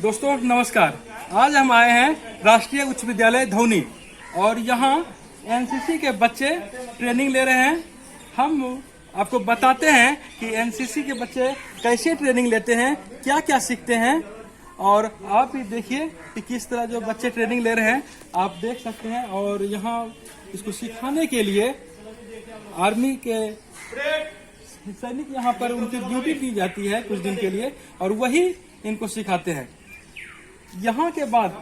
दोस्तों नमस्कार। आज हम आए हैं राष्ट्रीय उच्च विद्यालय धौनी और यहाँ एनसीसी के बच्चे ट्रेनिंग ले रहे हैं। हम आपको बताते हैं कि एनसीसी के बच्चे कैसे ट्रेनिंग लेते हैं, क्या क्या सीखते हैं, और आप भी देखिए कि किस तरह जो बच्चे ट्रेनिंग ले रहे हैं आप देख सकते हैं। और यहाँ इसको सिखाने के लिए आर्मी के सैनिक यहाँ पर उनकी ड्यूटी दी जाती है कुछ दिन के लिए और वही इनको सिखाते हैं। यहाँ के बाद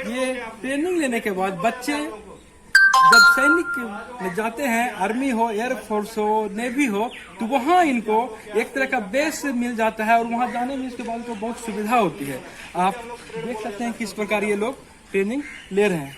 ये ट्रेनिंग लेने के बाद बच्चे जब सैनिक में जाते हैं, आर्मी हो, एयरफोर्स हो, नेवी हो, तो वहाँ इनको एक तरह का बेस मिल जाता है और वहाँ जाने में इसके बाद तो बहुत सुविधा होती है। आप देख सकते हैं किस प्रकार ये लोग ट्रेनिंग ले रहे हैं।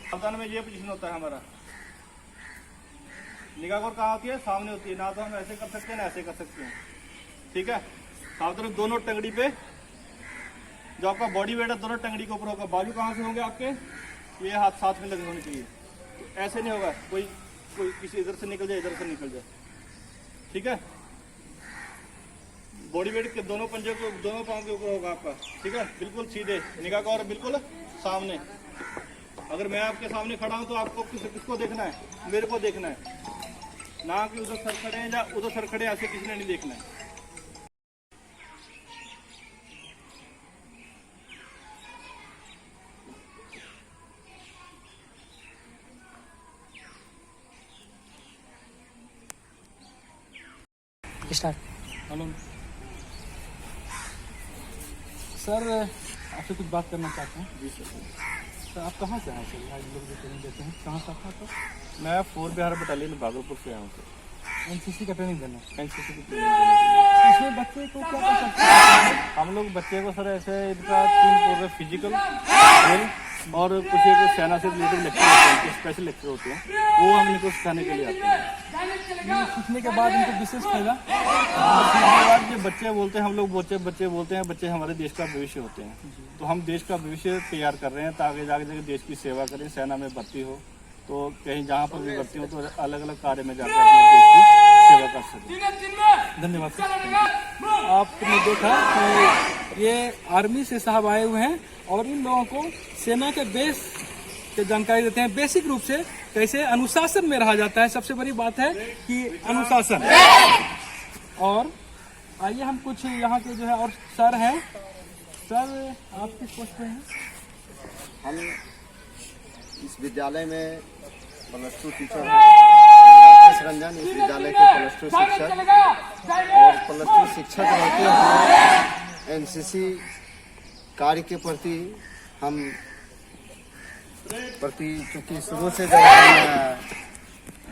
सावधान में ये पोजीशन होता है हमारा। निगाह और कहाँ होती है? सामने होती है। ना तो हम ऐसे कर सकते हैं ना ऐसे कर सकते हैं। ठीक है। सावधान दोनों टंगड़ी पे, जो आपका बॉडी वेट है दोनों टंगड़ी के ऊपर होगा। बाजू कहाँ से होंगे आपके? ये हाथ साथ में लगे होने चाहिए। तो ऐसे नहीं होगा कोई किसी इधर से निकल जाए इधर से निकल जाए। ठीक है। बॉडी वेट के दोनों पंजे को दोनों पाँव के ऊपर होगा आपका। ठीक है। बिल्कुल सीधे, निगाह का और बिल्कुल सामने। अगर मैं आपके सामने खड़ा हूं तो आपको किसको देखना है? मेरे को देखना है, ना कि उधर सर खड़े हैं या उधर सर खड़े, ऐसे किसी ने नहीं देखना है। स्टार्ट। हेलो सर, आपसे कुछ बात करना चाहते हैं। जी सर। सर आप कहाँ से आए? सर आज लोग जो ट्रेनिंग देते हैं कहाँ से आता है? मैं 4 बिहार बटालियन भागलपुर से आया हूँ सर। एनसीसी का ट्रेनिंग देना। एनसीसी की ट्रेनिंग। इसमें बच्चे को क्या कर सकते हैं? हम लोग बच्चे को सर ऐसे इनका 3 कोर्स फिजिकल ड्रिल और कुछ एक सेना से रिलेटेड लेक्चर होते हैं, स्पेशल लेक्चर होते हैं, वो हम इनको सिखाने के लिए आते हैं। सीखने के बाद इनको विशेष फायदा। जो बच्चे बोलते हैं, हम लोग बच्चे बोलते हैं बच्चे हमारे देश का भविष्य होते हैं। तो हम देश का भविष्य तैयार कर रहे हैं ताकि जाके देश की सेवा करें। सेना में भर्ती हो तो कहीं जहाँ पर भी भर्ती हो तो अलग अलग कार्य में जाकर अपने देश की सेवा कर सकें। धन्यवाद सर। आपने देखा कि ये आर्मी से साहब आए हुए हैं और इन लोगों को सेना के बेस की जानकारी देते हैं। बेसिक रूप से कैसे अनुशासन में रहा जाता है, सबसे बड़ी बात है कि अनुशासन। और आइए हम कुछ यहाँ के जो है और सर हैं। सर आप किस पोस्ट पे हैं? हम इस विद्यालय में +2 टीचर हैं। राकेश रंजन इस विद्यालय के +2 शिक्षक और +2 शिक्षक रहते हुए एनसीसी कार्य के प्रति चूँकि शुरू से जब हम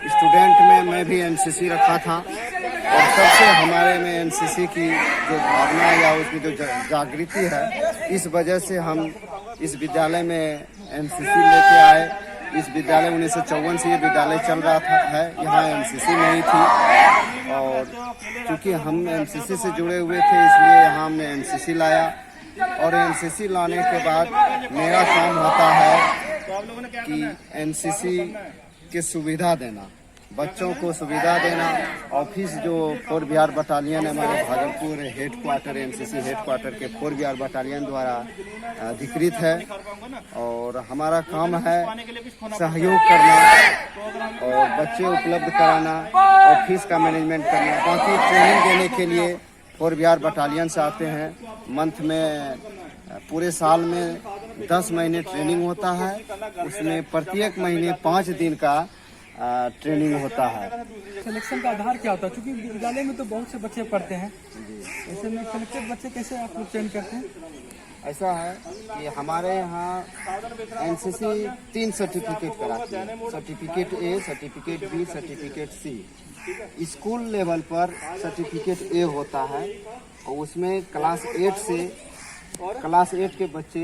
स्टूडेंट में मैं भी एनसीसी रखा था और सबसे हमारे में एनसीसी की जो भावना या उसकी जो जागृति है, इस वजह से हम इस विद्यालय में एनसीसी लेके आए। इस विद्यालय 1954 से ये विद्यालय चल रहा है, यहाँ एनसीसी नहीं थी और चूँकि हम एनसीसी से जुड़े हुए थे इसलिए यहाँ हमने एनसीसी लाया। और एनसीसी लाने के बाद मेरा काम होता है कि एनसीसी की सुविधा देना, बच्चों को सुविधा देना। ऑफिस जो 4 बिहार बटालियन हमारे भागलपुर हेडक्वार्टर, एनसीसी हेडक्वार्टर के 4 बिहार बटालियन द्वारा अधिकृत है और हमारा काम है सहयोग करना और बच्चे उपलब्ध कराना, ऑफिस का मैनेजमेंट करना। बाकी ट्रेनिंग देने के लिए 4 बिहार बटालियन से आते हैं। मंथ में पूरे साल में 10 महीने ट्रेनिंग होता है, उसमें प्रत्येक महीने 5 दिन का ट्रेनिंग होता है। सिलेक्शन का आधार क्या होता है? क्योंकि विद्यालय में तो बहुत से बच्चे पढ़ते हैं, ऐसे में सिलेक्टेड बच्चे कैसे आप लोग चयन करते हैं? ऐसा है कि हमारे यहाँ एनसीसी 3 सर्टिफिकेट कराती है। Certificate A, certificate B, certificate C. School level पर सर्टिफिकेट ए होता है और उसमें क्लास 8 से क्लास 8 के बच्चे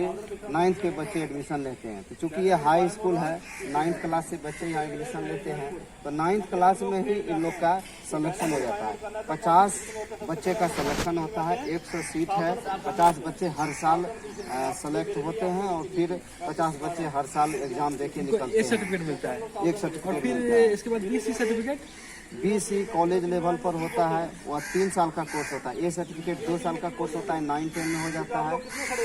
9th के बच्चे एडमिशन लेते हैं। तो चूंकि ये हाई स्कूल है, 9th क्लास से बच्चे यहाँ एडमिशन लेते हैं, तो 9th क्लास में ही इन लोग का सिलेक्शन हो जाता है। 50 बच्चे का सिलेक्शन होता है, 100 सीट है, 50 बच्चे हर साल सेलेक्ट होते हैं और फिर 50 बच्चे हर साल एग्जाम देके निकलते एक हैं। सर्टिफिकेट मिलता है। एक सर्टिफिकेट फिर मिलता है। इसके बाद BC certificate, BC college level पर होता है, वह 3 साल का कोर्स होता है। ए सर्टिफिकेट 2 साल का कोर्स होता है, 9-10 में हो जाता है।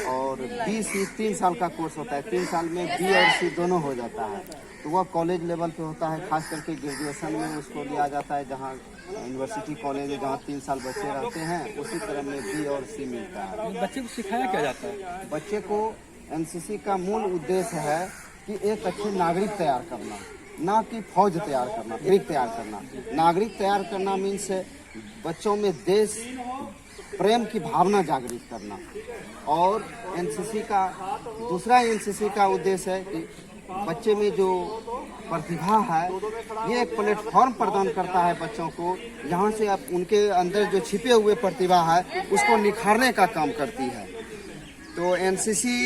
और BC 3 साल का कोर्स होता है, 3 साल में B और C दोनों हो जाता है। तो वह कॉलेज लेवल पे होता है, खास करके ग्रेजुएशन में उसको लिया जाता है, जहाँ यूनिवर्सिटी कॉलेज है जहाँ 3 साल बच्चे रहते हैं, उसी तरह में B और C मिलता है। बच्चे को सिखाया क्या जाता है? बच्चे को NCC का मूल उद्देश्य है कि एक अच्छे नागरिक तैयार करना, ना कि फौज तैयार करना, नागरिक तैयार करना। नागरिक तैयार करना मीन्स बच्चों में देश प्रेम की भावना जागृत करना। और दूसरा एनसीसी का उद्देश्य है कि बच्चे में जो प्रतिभा है, ये एक प्लेटफॉर्म प्रदान करता है बच्चों को, यहाँ से अब उनके अंदर जो छिपे हुए प्रतिभा है उसको निखारने का काम करती है। तो एनसीसी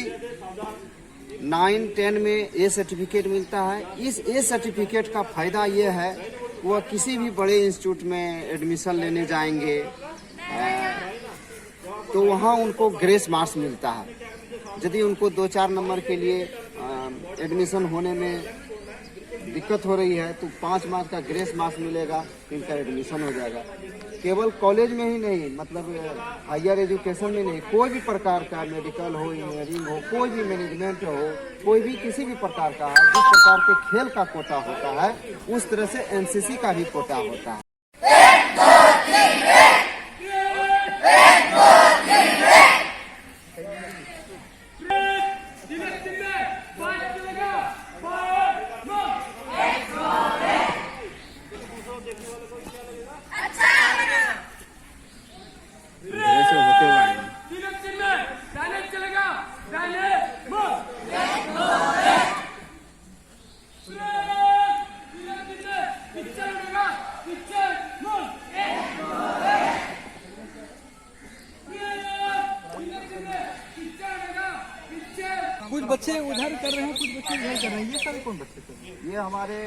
9-10 में ए सर्टिफिकेट मिलता है। इस ए सर्टिफिकेट का फायदा ये है, वह किसी भी बड़े इंस्टीट्यूट में एडमिशन लेने जाएंगे तो वहाँ उनको ग्रेस मार्क्स मिलता है। यदि उनको 2-4 नंबर के लिए एडमिशन होने में दिक्कत हो रही है तो 5 मार्क्स का ग्रेस मार्क्स मिलेगा, इनका एडमिशन हो जाएगा। केवल कॉलेज में ही नहीं, मतलब हायर एजुकेशन में नहीं, कोई भी प्रकार का मेडिकल हो, इंजीनियरिंग हो, कोई भी मैनेजमेंट हो, कोई भी किसी भी प्रकार का है, जिस प्रकार के खेल का कोटा होता है उस तरह से एनसीसी का भी कोटा होता है। कुछ बच्चे उधर कर रहे हैं, कुछ बच्चे इधर कर रहे हैं। ये सारे कौन बच्चे थे? ये हमारे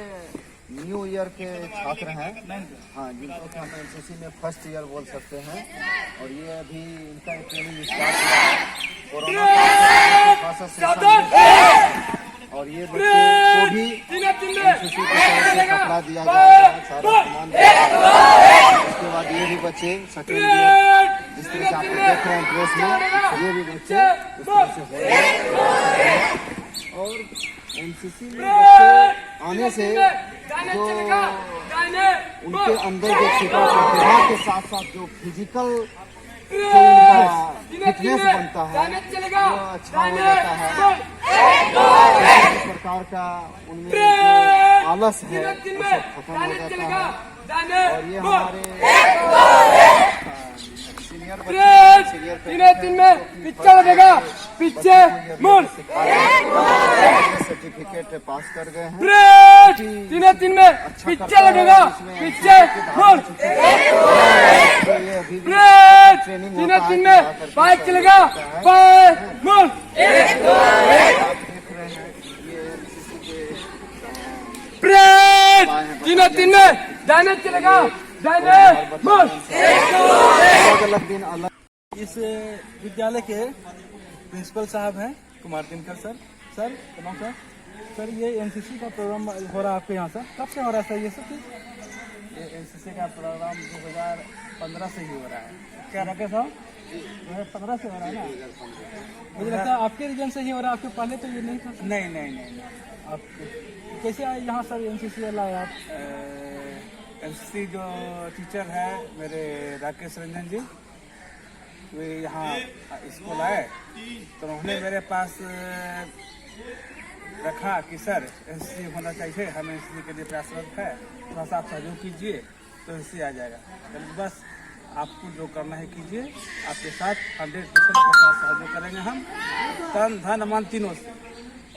न्यू ईयर के छात्र हैं, हाँ, जिनको कि हम एनसीसी में फर्स्ट ईयर बोल सकते हैं। और ये अभी इनका ट्रेनिंग स्टार्ट हुआ है कोरोना और ये बच्चे को भी एनसीसी की तरफ से कपड़ा दिया जाएगा, सारा सामान दिया जाएगा। उसके बाद ये भी बच्चे सेकेंड ईयर, जिस तरह से आप देख रहे हैं ड्रेस में, ये भी बच्चे इस तरह से हो रहे हैं। और एनसीसी में बच्चे आने से जो उनके अंदर जो छिपा प्रतिभा के साथ साथ जो फिजिकल फिटनेस बनता है वो अच्छा हो जाता है। इस प्रकार का उनमें जो आलस है वो सब खत्म हो जाता है। और ये हमारे सीनियर बच्चे में पिक्चर लगेगा, पीछे मुड़ सर्टिफिकेट पास कर गए हैं। 3 में पिक्चर लगेगा, पीछे मुड़ ट्रेनिंग 3 में बाइक चलेगा, बाइक मुड़। देख रहे हैं ये 3 में दाने चलेगा, अलग दिन अलग। इस विद्यालय के प्रिंसिपल साहब हैं कुमार दिनकर सर। सर प्रणाम सर। सर ये एनसीसी का प्रोग्राम हो रहा है आपके यहाँ सर, कब से हो रहा है सर ये सब? ये एनसीसी का प्रोग्राम 2015 से ही हो रहा है। क्या राकेश साहब 2015 से हो रहा है ना? मुझे लगता है आपके रीजन से ही हो रहा है, आपके पहले तो ये नहीं था। नहीं। आप कैसे आए यहाँ सर एनसीसी वाला आए आप? एनसीसी जो टीचर है मेरे राकेश रंजन जी, वे यहाँ स्कूल आए तो उन्होंने मेरे पास रखा कि सर एनसीसी होना चाहिए, हम एनसीसी के लिए प्रयासरत है, थोड़ा सा आप सहयोग कीजिए तो एनसीसी आ जाएगा। तो बस आपको जो करना है कीजिए, आपके साथ 100% के साथ सहयोग करेंगे हम, तन धन मन तीनों से।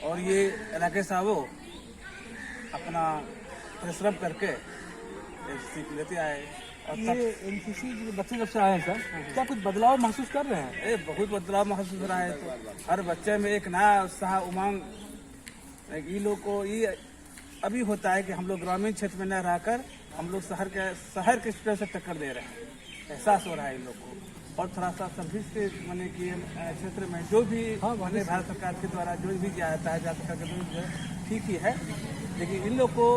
और ये राकेश साहब अपना परिश्रम करके एनसीसी लेते आए ये एनसीसी बच्चे जब से आए हैं सर, क्या कुछ बदलाव महसूस कर रहे हैं? बहुत बदलाव महसूस हो रहा है। तो हर बच्चे में एक नया उत्साह उमंग, ये लोग को ये अभी होता है कि हम लोग ग्रामीण क्षेत्र में न रहकर हम लोग शहर के स्टूडेंट से टक्कर दे रहे हैं, एहसास हो रहा है इन लोग को। और थोड़ा सा सर्विस के माने कि क्षेत्र में जो भी माने भारत सरकार के द्वारा जो भी किया जाता है, भारत सरकार के जो भी ठीक ही है, लेकिन इन लोग को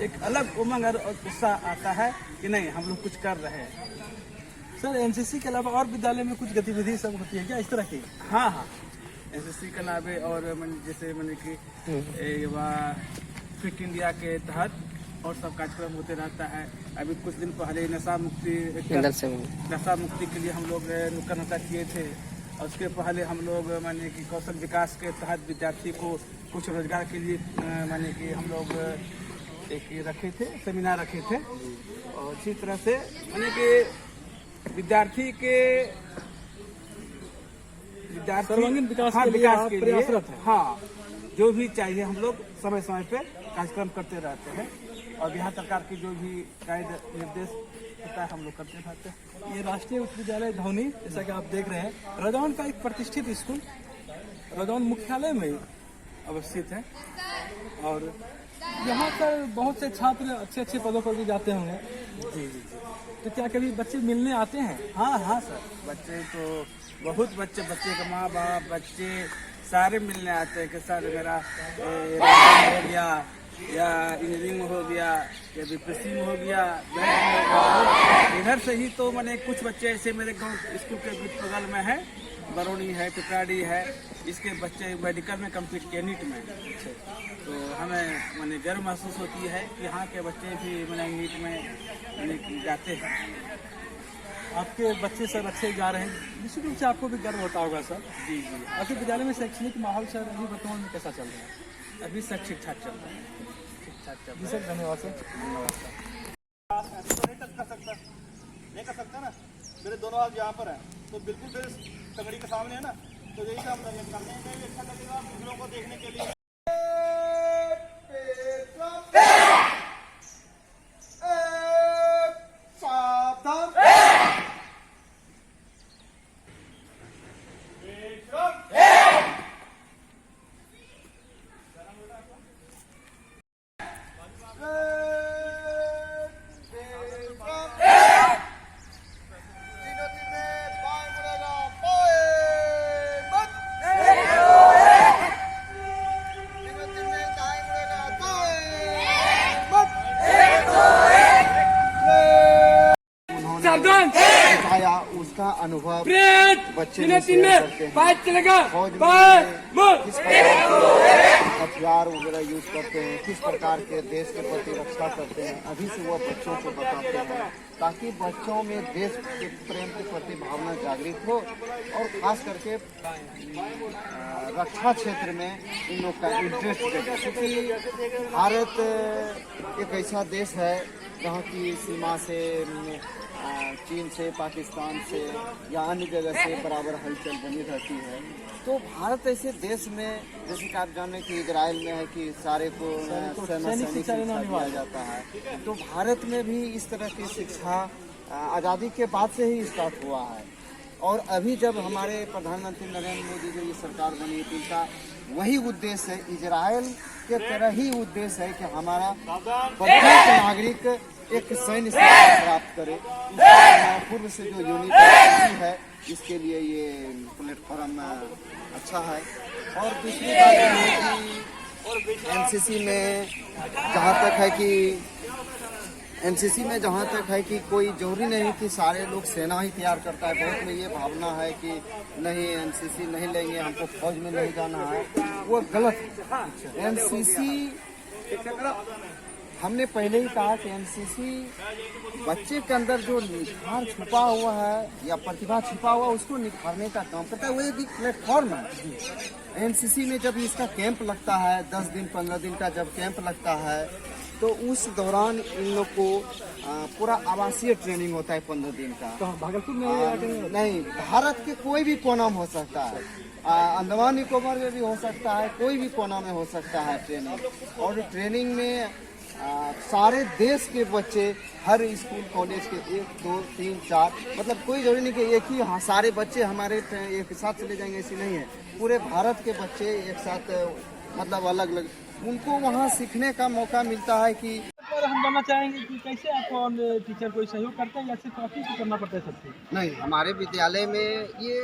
एक अलग उमंग और उत्साह आता है कि नहीं हम लोग कुछ कर रहे हैं। सर एनसीसी के अलावा और विद्यालय में कुछ गतिविधि सब होती है क्या इस तरह की? हाँ, एनसीसी के अलावा और जैसे मैंने कि फिट इंडिया के तहत और सब कार्यक्रम होते रहता है। अभी कुछ दिन पहले नशा मुक्ति के लिए हम लोग नुक्कड़ नाटक किए थे, और उसके पहले हम लोग माने कि कौशल विकास के तहत विद्यार्थी को कुछ रोजगार के लिए माने कि हम लोग एक रखे थे, सेमिनार रखे थे। और इसी तरह से माने कि विद्यार्थी के सर्वांगीण विकास हाँ, के लिए विकास आप के प्रयासरत लिए हैं। हाँ, जो भी चाहिए हम लोग समय समय पे कार्यक्रम करते रहते हैं, और बिहार सरकार की जो भी गाइड निर्देश होता है हम लोग करते रहते हैं। ये राष्ट्रीय उच्च विद्यालय धौनी, जैसा कि आप देख रहे हैं, रजौन का एक प्रतिष्ठित स्कूल रजौन मुख्यालय में अवस्थित है, और यहाँ पर बहुत से छात्र अच्छे अच्छे पदों पर भी जाते होंगे। जी। तो क्या कभी बच्चे मिलने आते हैं? हाँ सर, बच्चे तो बहुत बच्चे के माँ बाप बच्चे सारे मिलने आते हैं कि सर मेरा हो गया या इंजीनियरिंग हो गया या बीपीएससी में हो गया, इधर से ही। तो मैंने कुछ बच्चे ऐसे मेरे गांव स्कूल के बगल में है, बरौनी है, पिपराड़ी है, इसके बच्चे मेडिकल में कम्प्लीट किए नीट में। तो हमें मैंने गर्व महसूस होती है कि यहाँ के बच्चे भी मैंने नीट में जाते हैं। आपके बच्चे सर अच्छे जा रहे हैं, निश्चित रूप से आपको भी गर्व होता होगा सर। जी। आपके विद्यालय में शैक्षणिक माहौल सर अभी वर्तमान में कैसा चल रहा है? अभी सब ठीक ठाक चल रहा है, ठीक ठाक चल जी सर, धन्यवाद सर। ऐसे तो नहीं नहीं कर सकता ना। मेरे दोनों हाथ यहाँ पर हैं, तो बिल्कुल फिर तगड़ी के सामने है ना, तो यही काम करने में अच्छा लगेगा दूसरों को देखने के लिए। बताया उसका अनुभव बच्चे में शेयर करते हैं। फौज में किस प्रकार हथियार वगैरह यूज करते हैं, किस प्रकार के देश के प्रति रक्षा करते हैं, अभी से वो बच्चों को बताते हैं, ताकि बच्चों में देश के प्रेम के प्रति भावना जागृत हो, और खास करके रक्षा क्षेत्र में इन लोग का इंटरेस्ट देखें। क्योंकि भारत एक ऐसा देश है जहाँ की सीमा से चीन से, पाकिस्तान से या अन्य जगह से बराबर हलचल बनी रहती है। तो भारत ऐसे देश में, जैसे कि आप जाने कि इजराइल में है कि सारे को सैनिक शिक्षा दिया जाता है, तो भारत में भी इस तरह की शिक्षा आज़ादी के बाद से ही स्टार्ट हुआ है। और अभी जब हमारे प्रधानमंत्री नरेंद्र मोदी जो ये सरकार बनी, तो इनका वही उद्देश्य है, इजराइल के तरह ही उद्देश्य है कि हमारा प्रत्येक नागरिक एक सैन्य शिक्षा प्राप्त करे। पूर्व से जो यूनिटी है, इसके लिए ये प्लेटफॉर्म अच्छा है। और दूसरी बात यह है कि एनसीसी में जहाँ तक है कि कोई जरूरी नहीं कि सारे लोग सेना ही तैयार करता है। बहुत में ये भावना है कि नहीं एनसीसी नहीं लेंगे, हमको फौज में नहीं जाना है, वो गलत है। एनसीसी हमने पहले ही कहा कि एनसीसी बच्चे के अंदर जो निखार छुपा हुआ है या प्रतिभा छुपा हुआ है, उसको निखारने का काम करता है। वो एक प्लेटफॉर्म है। एनसीसी में जब इसका कैंप लगता है, 10 दिन 15 दिन का जब कैंप लगता है, तो उस दौरान इन लोग को पूरा आवासीय ट्रेनिंग होता है 15 दिन का। तो भागलपुर में नहीं, भारत के कोई भी कोना में हो सकता है, अंडमान निकोबार में भी हो सकता है, कोई भी कोना में हो सकता है ट्रेनिंग। और ट्रेनिंग में सारे देश के बच्चे हर स्कूल कॉलेज के 1 2 3 4 मतलब कोई जरूरी नहीं कि एक ही सारे बच्चे हमारे एक साथ चले जाएंगे, ऐसी नहीं है। पूरे भारत के बच्चे एक साथ मतलब अलग अलग उनको वहाँ सीखने का मौका मिलता है कि पर हम जानना चाहेंगे कि कैसे आपको टीचर कोई सहयोग करते हैं या सिर्फ आप ही को करना पड़ता है सब कुछ? नहीं, हमारे विद्यालय में ये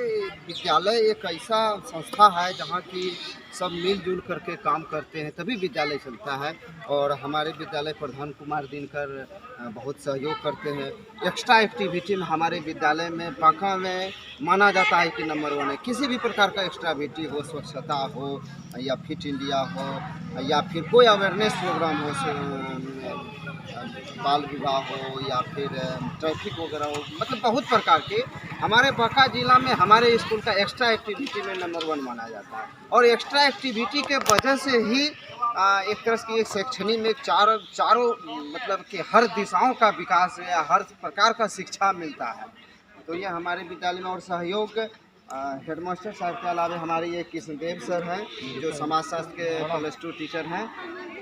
विद्यालय एक ऐसा संस्था है जहाँ की सब मिलजुल करके काम करते हैं तभी विद्यालय चलता है। और हमारे विद्यालय प्रधान कुमार दिनकर बहुत सहयोग करते हैं। एक्स्ट्रा एक्टिविटी में हमारे विद्यालय में बांका में माना जाता है कि नंबर 1 है। किसी भी प्रकार का एक्स्ट्रा एक्टिविटी हो, स्वच्छता हो या फिट इंडिया हो या फिर कोई अवेयरनेस प्रोग्राम हो, बाल विवाह हो या फिर ट्रैफिक वगैरह हो, मतलब बहुत प्रकार के हमारे बांका जिला में हमारे स्कूल का एक्स्ट्रा एक्टिविटी में नंबर 1 माना जाता है। और एक्स्ट्रा एक्टिविटी के वजह से ही एक तरह की एक शैक्षणिक में चारों मतलब कि हर दिशाओं का विकास या हर प्रकार का शिक्षा मिलता है। तो ये हमारे विद्यालय में और सहयोग हेडमास्टर साहब के अलावा हमारे ये कृष्णदेव सर हैं जो समाजशास्त्र के +2 टीचर हैं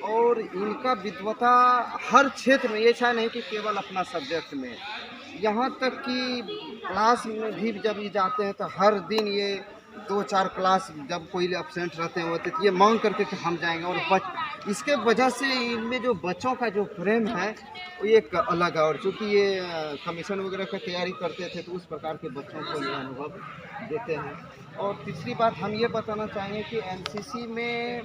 और इनका विद्वता हर क्षेत्र में, ये चाहे नहीं कि केवल अपना सब्जेक्ट में, यहाँ तक कि क्लास में भी जब ये जाते हैं तो हर दिन ये 2-4 क्लास जब कोई एब्सेंट रहते हैं तो ये मांग करके कि हम जाएंगे। और इसके वजह से इनमें जो बच्चों का जो प्रेम है वो एक अलग है। और चूँकि ये कमीशन वगैरह का तैयारी करते थे तो उस प्रकार के बच्चों को ये अनुभव देते हैं। और तीसरी बात हम ये बताना चाहेंगे कि एनसीसी में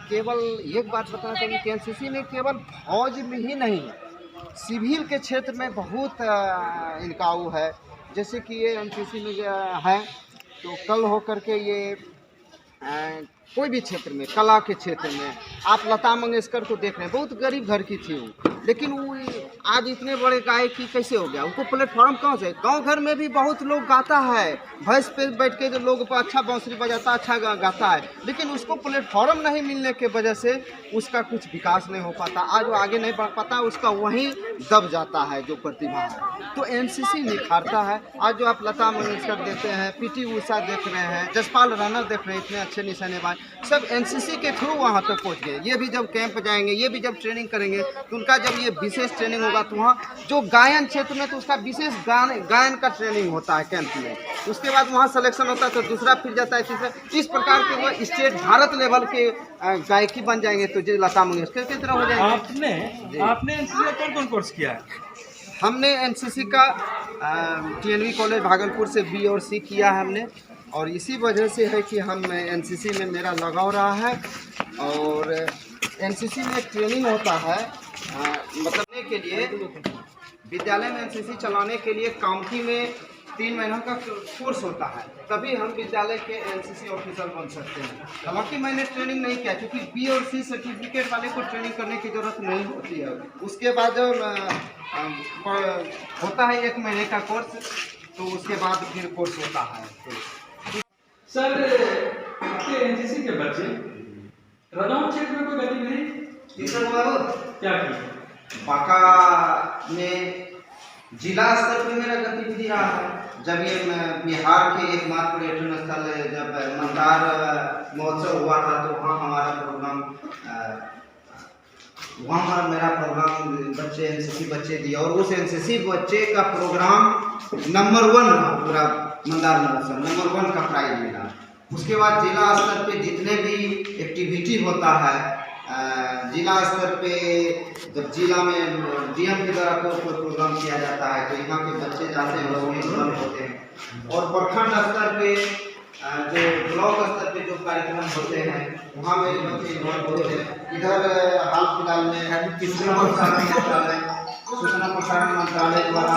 केवल एक बात बताना चाहेंगे कि एनसीसी में केवल फौज में ही नहीं सिविल के क्षेत्र में बहुत इनका वो है। जैसे कि ये एनसीसी में है तो कल होकर के ये कोई भी क्षेत्र में, कला के क्षेत्र में आप लता मंगेशकर को देख रहे हैं, बहुत गरीब घर की थी वो, लेकिन वो आज इतने बड़े गायक की कैसे हो गया? उनको प्लेटफॉर्म कहाँ से? गांव घर में भी बहुत लोग गाता है, भैंस पे बैठ के जो लोग अच्छा बांसुरी बजाता, अच्छा गाता है, लेकिन उसको प्लेटफॉर्म नहीं मिलने के वजह से उसका कुछ विकास नहीं हो पाता। आज वो आगे नहीं बढ़ पाता, उसका वहीं दब जाता है जो प्रतिभा है। तो एनसीसी निखारता है। आज जो आप लता मंगेशकर देते हैं, पीटी उषा देख रहे हैं, जसपाल रनर देख रहे हैं, इतने अच्छे निशानेबाज सब एनसीसी के थ्रू वहाँ तक पहुँच गए। ये भी जब कैंप जाएंगे, ये भी जब ट्रेनिंग करेंगे तो उनका जब ये विशेष ट्रेनिंग होगा तो वहाँ जो गायन क्षेत्र में तो उसका विशेष गायन का ट्रेनिंग होता है कैंप में। उसके बाद वहाँ सिलेक्शन होता है तो दूसरा फिर जाता है, तीसरा, इस प्रकार के वो स्टेट भारत लेवल के गायकी बन जाएंगे तो जो लता मंगेशकर की तरह हो जाएंगे। आपने एनसीसी का कौन कोर्स किया है? हमने एनसीसी का टीएनवी कॉलेज भागलपुर से बी और सी किया है हमने। और इसी वजह से है कि हम एनसीसी में मेरा लगाव रहा है। और एनसीसी में ट्रेनिंग होता है मतलब के लिए विद्यालय में एनसीसी चलाने के लिए काउंटी में 3 महीनों का कोर्स होता है, तभी हम विद्यालय के एनसीसी ऑफिसर बन सकते हैं। हालांकि मैंने ट्रेनिंग नहीं किया क्योंकि बी और सी सर्टिफिकेट वाले को ट्रेनिंग करने की ज़रूरत नहीं होती है। उसके बाद होता है 1 महीने का कोर्स, तो उसके बाद फिर कोर्स होता है। सर, आपके एनसीसी के बच्चे रनौत क्षेत्र में कोई गतिविधि क्या की? बांका में जिला स्तर पर मेरा गतिविधि रहा है। जब ये बिहार के एकमात्र पर्यटन स्थल जब मंदार महोत्सव हुआ था तो वहाँ हमारा प्रोग्राम वहाँ मेरा प्रोग्राम बच्चे एनसीसी बच्चे दिए और उस एनसीसी बच्चे का प्रोग्राम नंबर 1 रहा। पूरा मंदार महोत्सव नंबर 1 का प्राइज मिला। उसके बाद जिला स्तर पे जितने भी एक्टिविटी होता है, जिला स्तर पे जब जिला में डीएम के द्वारा कोई प्रोग्राम किया जाता है तो यहाँ के बच्चे जाते हैं, उसमें इन्वॉल्व होते हैं। और प्रखंड स्तर पे जो ब्लॉक स्तर पे जो कार्यक्रम होते हैं वहाँ मेरे बच्चे इन्वॉल्व होते हैं। इधर हाल फिलहाल में सूचना प्रसारण मंत्रालय द्वारा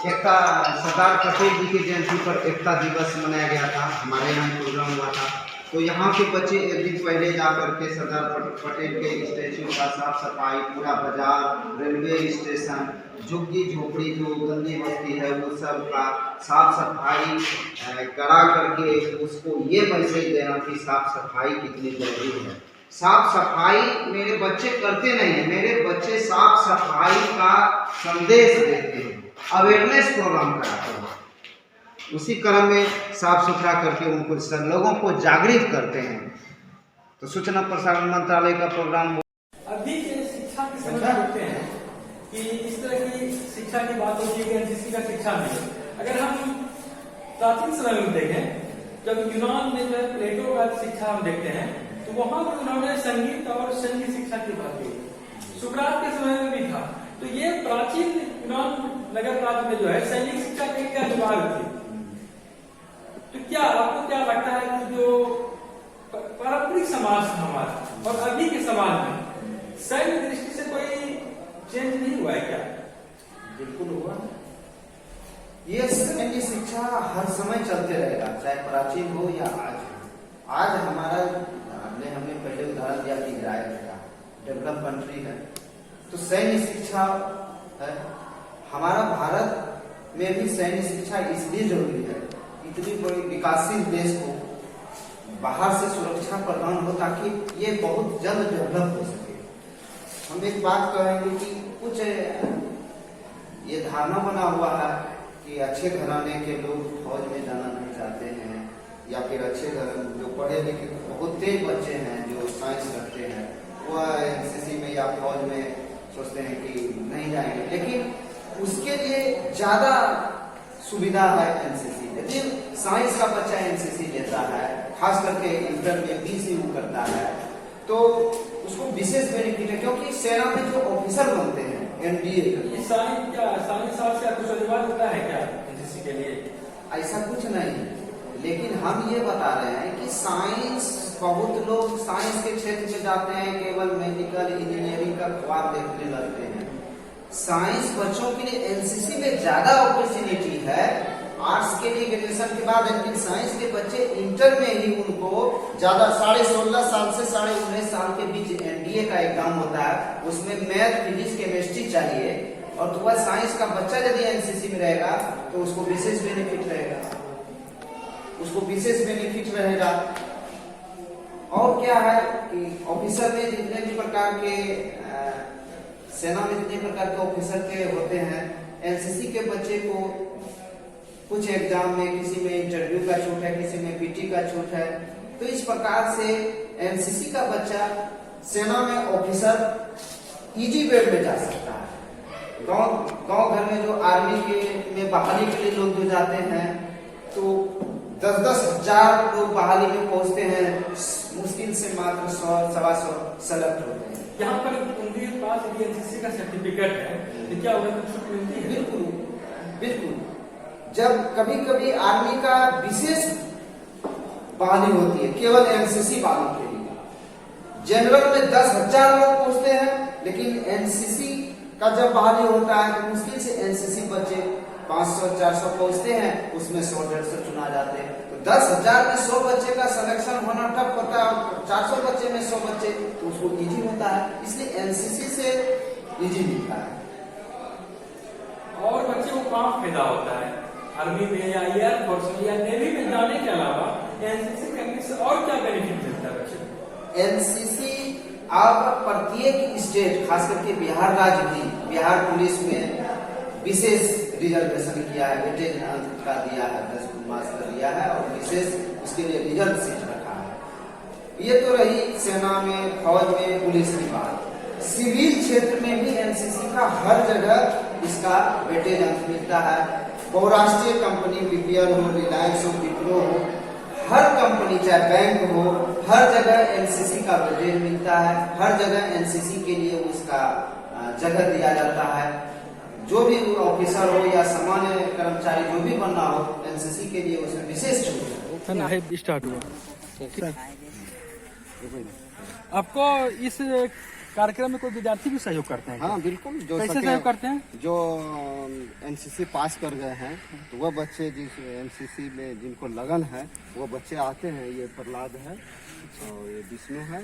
एकता सरदार पटेल जी की जयंती पर एकता दिवस मनाया गया था, हमारे यहाँ प्रोग्राम हुआ था। तो यहाँ के बच्चे एक दिन पहले जा करके सरदार पटेल के स्टैचू का साफ सफाई, पूरा बाजार, रेलवे स्टेशन, झुग्गी झोपड़ी जो गंदी बस्ती है वो सब का साफ सफाई करा करके उसको ये मैसेज देना कि साफ सफाई कितनी जरूरी है। साफ सफाई मेरे बच्चे करते नहीं हैं, मेरे बच्चे साफ सफाई का संदेश देते हैं, अवेयरनेस प्रोग्राम कराते हैं। उसी क्रम में साफ सुथरा करके उनको लोगों को जागृत करते हैं। तो सूचना प्रसारण मंत्रालय का प्रोग्राम अभी शिक्षा के संदर्भ कि इस तरह की शिक्षा की बात होती है कि एनसीसी का शिक्षा मिले। अगर हम प्राचीन समय में देखें, जब यूनान में जो है प्लेटो का शिक्षा हम देखते हैं, तो वहां पर उन्होंने संगीत और संगीत शिक्षा की बात की। सुकरात के समय में भी था। तो ये प्राचीन यूनान नगर राज्य में जो है सैनिक शिक्षा के लिए अनिवार्य थी। तो क्या आपको क्या लगता है कि जो पारंपरिक समाज था हमारा और अभी के समाज में सैन्य दृष्टि से कोई चेंज नहीं हुआ है क्या? बिल्कुल हुआ। ये सैन्य शिक्षा हर समय चलते रहेगा, चाहे प्राचीन हो या आज हो। आज हमारा हमने पहले उदाहरण दिया कि इजराइल का डेवलप कंट्री है, तो सैन्य शिक्षा है। हमारा भारत में भी सैन्य शिक्षा इसलिए जरूरी है, इतनी बड़ी विकासशील देश को बाहर से सुरक्षा प्रदान हो ताकि ये बहुत जल्द डेवलप हो सके। हम एक बात कहेंगे कि कुछ ये धारणा बना हुआ है कि अच्छे घराने के लोग फौज में जाना नहीं चाहते हैं, या फिर अच्छे घर जो पढ़े लिखे बहुत तेज बच्चे हैं जो साइंस रखते हैं, वह एनसीसी में या फौज में सोचते हैं कि नहीं जाएंगे। लेकिन उसके लिए ज्यादा सुविधा है एनसीसी। यदि साइंस का बच्चा एनसीसी लेता है, खास करके इंटर में पीसीयू करता है, तो उसको विशेष बेनिफिट है, क्योंकि सेना में जो ऑफिसर बनते हैं एनडीए साइंस का कुछ अनिवार्य होता है क्या एनसीसी के लिए? ऐसा कुछ नहीं है, लेकिन हम ये बता रहे हैं कि साइंस, बहुत लोग साइंस के क्षेत्र में जाते हैं, केवल मेडिकल इंजीनियरिंग का ख्वाब देखने लगते हैं। साइंस बच्चों के लिए एनसीसी में ज्यादा अपॉर्चुनिटी है आर्ट्स के लिए ग्रेजुएशन के बाद, लेकिन साइंस के बच्चे इंटर में ही उनको ज्यादा 16.5 साल से 19.5 साल के बीच एनडीए का एग्जाम होता है, उसमें मैथ, फिजिक्स, केमिस्ट्री चाहिए। और तो वह साइंस का बच्चा यदि एनसीसी में रहेगा तो उसको विशेष बेनिफिट रहेगा, और क्या है कि ऑफिसर में जितने भी प्रकार के सेना में जितने प्रकार के ऑफिसर के होते हैं, एनसीसी के बच्चे को कुछ एग्जाम में, किसी में इंटरव्यू का छूट है, किसी में पीटी का छूट है। तो इस प्रकार से एनसीसी का बच्चा सेना में ऑफिसर इजी वे में जा सकता है। गांव घर में जो आर्मी के में बहाली के लिए लोग जो जाते हैं, तो 10-10 हजार लोग बहाली में पहुंचते हैं, मुश्किल से मात्र 100-125 सेलेक्ट होते हैं। यहाँ पर उनके पास यदि एनसीसी का सर्टिफिकेट है तो क्या उन्हें छूट मिलती है? बिल्कुल। जब कभी कभी आर्मी का विशेष बहाली होती है केवल एनसीसी वालों के लिए, जनरल में 10,000 लोग पहुंचते हैं, लेकिन एनसीसी का जब बहाली होता है तो मुश्किल से एनसीसी बच्चे 500-400 पहुंचते हैं, उसमें 100-150 चुना जाते हैं। तो 10,000 में 100 बच्चे का सिलेक्शन होना टफ होता है, 400 बच्चे में 100 बच्चे, तो उसको इजी होता है, इसलिए एनसीसी से इजी मिलता है। और बच्चे को कहाँ फायदा होता है? आर्मी में या एयरफोर्स में या नेवी में जाने के अलावा एनसीसी करने से और क्या बेनिफिट मिलता है बच्चे को? एनसीसी अब प्रत्येक स्टेट, खास करके बिहार राज्य भी, बिहार पुलिस में विशेष रिजर्वेशन किया है, वेटेज का दिया है, 10 मार्क्स का दिया है, और विशेष उसके लिए रिजर्व सीट रखा है। ये तो रही सेना में, फौज में, पुलिस की बात। सिविल क्षेत्र में भी एनसीसी का हर जगह इसका वेटेज अंक मिलता है। बहुराष्ट्रीय कंपनी बीपीएल हो, रिलायंस हो, विप्रो हो, हर कंपनी चाहे बैंक हो, हर जगह एनसीसी का वेटेज मिलता है। हर जगह एनसीसी के लिए उसका जगह दिया जाता है। जो भी ऑफिसर हो या सामान्य कर्मचारी जो भी बनना हो, एनसीसी के लिए उसमें विशेष छूट है। स्टार्ट हुआ। आपको इस कार्यक्रम में कोई विद्यार्थी भी सहयोग करते हैं? हाँ बिल्कुल। जो कैसे सहयोग करते हैं? जो एनसीसी पास कर गए हैं, तो वह बच्चे जिस एनसीसी में जिनको लगन है, वो बच्चे आते हैं। ये प्रहलाद है और ये विष्णु है,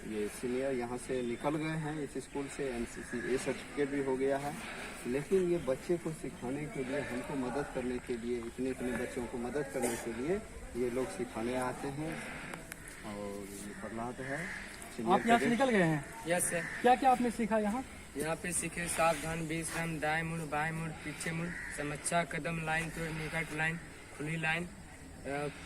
ये सीनियर यहाँ से निकल गए हैं इस स्कूल से। एनसीसी ए सर्टिफिकेट भी हो गया है। लेकिन ये बच्चे को सिखाने के लिए, हमको मदद करने के लिए, इतने बच्चों को मदद करने के लिए ये लोग सिखाने आते हैं। और ये प्रहलाद है। आप यहाँ से निकल गए हैं? Yes sir. क्या क्या आपने सीखा यहाँ? यहाँ पे सीखे सावधान, विश्राम, दाएं मुड़, बाएं मुड़, पीछे मुड़, समच्छा, कदम, लाइन तोड़, निकट लाइन, खुली लाइन,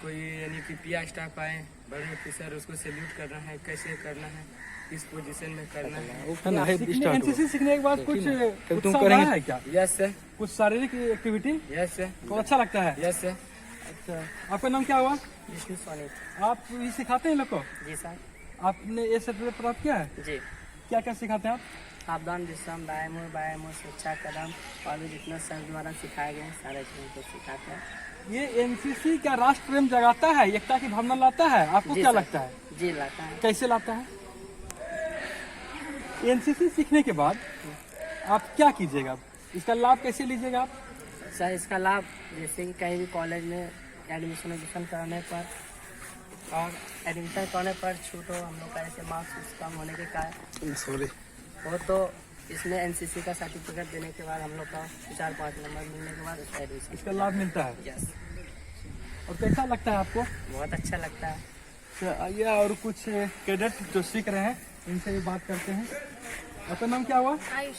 कोई यानी कि पिया स्टाफ आए, बड़े ऑफिसर उसको सैल्यूट करना है, कैसे करना है, किस पोजीशन में करना है। है ना? एनसीसी सीखने के बाद कुछ तुम उत्साह करेंगे? रहा है क्या? यस सर, कुछ शारीरिक एक्टिविटी यस सर, तो अच्छा लगता है? Yes sir. अच्छा, आपका नाम क्या हुआ? विष्णु सोनी। आप ये सिखाते हैं लोग को? जी सर। आपने ये सर्टिफिकेट प्राप्त किया है? जी। क्या क्या सिखाते हैं आप? सावधान विश्राम, बाएं मुड़ स्वेच्छा कदम और भी जितना सर द्वारा सिखाए गए हैं सारे चीज़ों को सिखाते हैं। ये एनसीसी क्या राष्ट्र प्रेम जगाता है, एकता की भावना लाता है? आपको जी क्या सर। लगता है? जी लाता है। कैसे लाता है? एनसीसी सीखने के बाद आप क्या कीजिएगा? इसका लाभ कैसे लीजिएगा आप? सर इसका लाभ जैसे कि कहीं भी कॉलेज में एडमिशन कराने पर और एडमिशन कराने पर छूट हो, हम लोग का ऐसे मार्क्स कम होने के कारण सॉरी हो तो इसमें एनसीसी का सर्टिफिकेट देने के बाद हम लोग का 4-5 नंबर मिलने के बाद उसका एडमिशन इसका लाभ मिलता है। यस। और कैसा लगता है आपको? बहुत अच्छा लगता है। अच्छा, आइए और कुछ कैडेट जो सीख रहे हैं इनसे भी बात करते हैं। आपका नाम क्या हुआ? आयुष।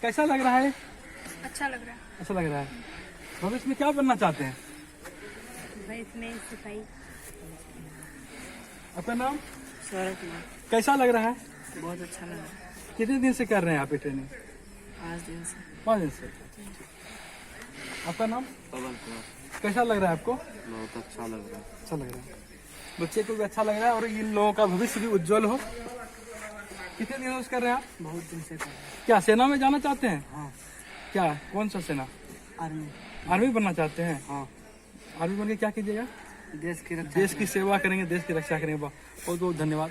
कैसा लग रहा है? अच्छा लग रहा है। अच्छा लग रहा है। भविष्य में क्या बनना चाहते हैं? भैंस में सिपाही। आपका नाम? सौरभ कुमार। कैसा लग रहा है? बहुत अच्छा लग रहा है। कितने दिन से कर रहे हैं आप ये ट्रेनिंग? 5 दिन से। 5 दिन से। आपका नाम? पवन कुमार। कैसा लग रहा है आपको? बहुत अच्छा लग रहा है। अच्छा लग रहा है। बच्चे को भी अच्छा लग रहा है और इन लोगों का भविष्य भी उज्जवल हो। कितने दिनों से कर रहे हैं आप? बहुत दिन से कर रहा है। क्या सेना में जाना चाहते हैं? हाँ। क्या कौन सा सेना? आर्मी। आर्मी बनना चाहते हैं? हाँ। आर्मी बन के क्या कीजिएगा? देश की रक्षा। देश की सेवा करेंगे, देश की रक्षा करेंगे। बहुत बहुत धन्यवाद।